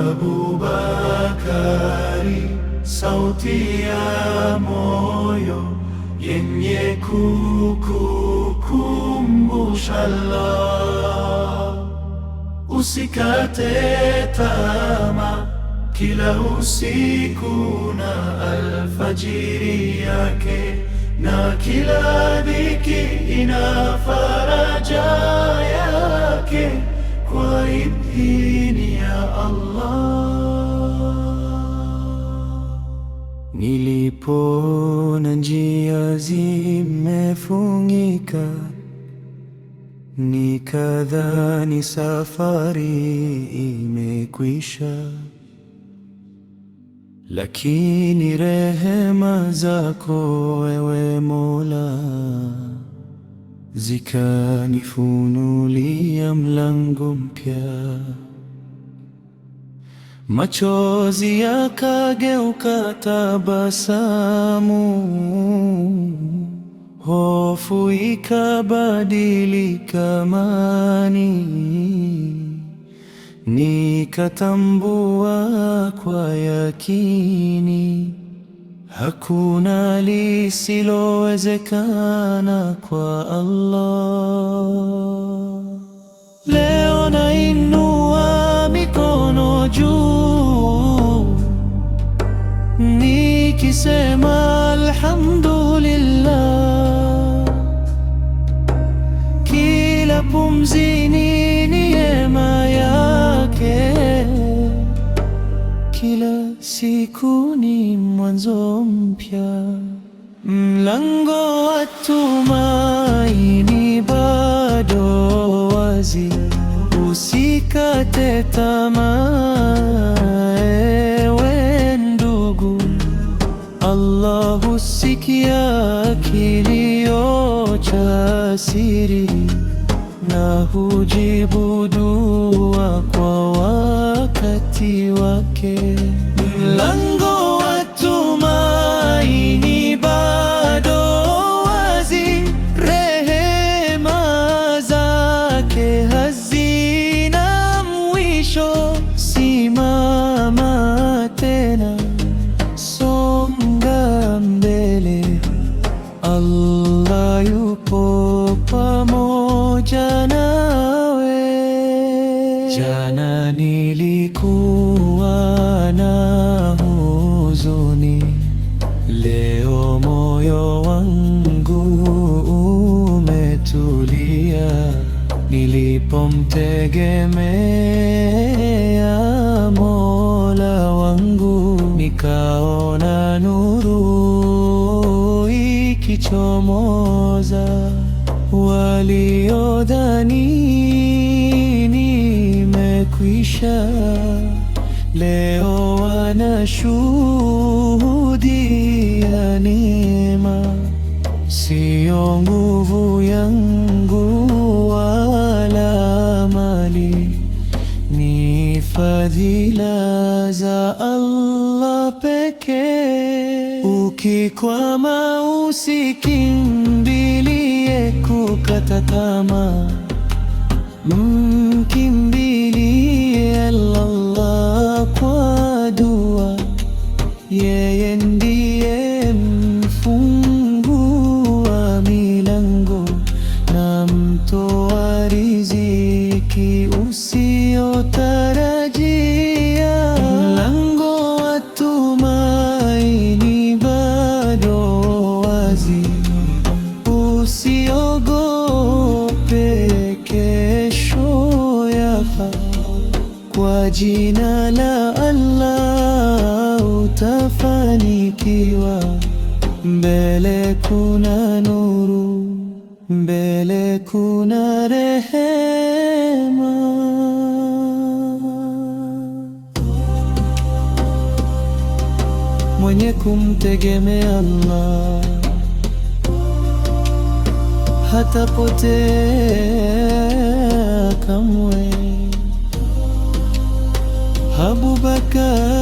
Abu Bakari, sauti ya moyo yenye kukukumbusha Allah. Usikate tamaa, kila usiku na alfajiri yake, na kila dhiki ina faraja yake, kwa idhini ya Allah. Nilipoona njia zimefungika, nikadhani safari imekwisha, lakini rehema zako wewe Mola zikanifunulia mlango mpya. Machozi yakageuka tabasamu, hofu ikabadilika amani. Nikatambua kwa yakini, hakuna lisilowezekana kwa Allah. Leo nainua mikono juu, nikisema alhamdulillah. Kila pumzi ni neema yake, kila siku ni mwanzo mpya. Mlango wa tumaini bado wazi, usikate tamaa ewe ndugu. Allah husikia kilio cha siri, na hujibu dua kwa wakati wake. Mlango wa tumaini bado wazi, rehema zake hazina mwisho. Simama tena, songa mbele, Allah yupo pamoja nawe. Jana nilikuwa na huzuni, leo moyo wangu umetulia. Nilipomtegemea Mola wangu, nikaona nuru ikichomoza. Waliodhani nimekwisha, leo wanashuhudia neema. Sio nguvu yangu wala mali, ni fadhila za Allah pekee. Ukikwama usikimbilie kukata tamaa, mkimbilie Allah kwa dua. Yeye ndiye mfungua milango na mtoa riziki usiotarajia. Mlango wa tumaini bado wazi, usiogope, kesho yafaa. Kwa jina la Allah utafanikiwa. Mbele kuna nuru, mbele kuna rehema. Mwenye kumtegemea Allah hatapotea kamwe. Abu Bakari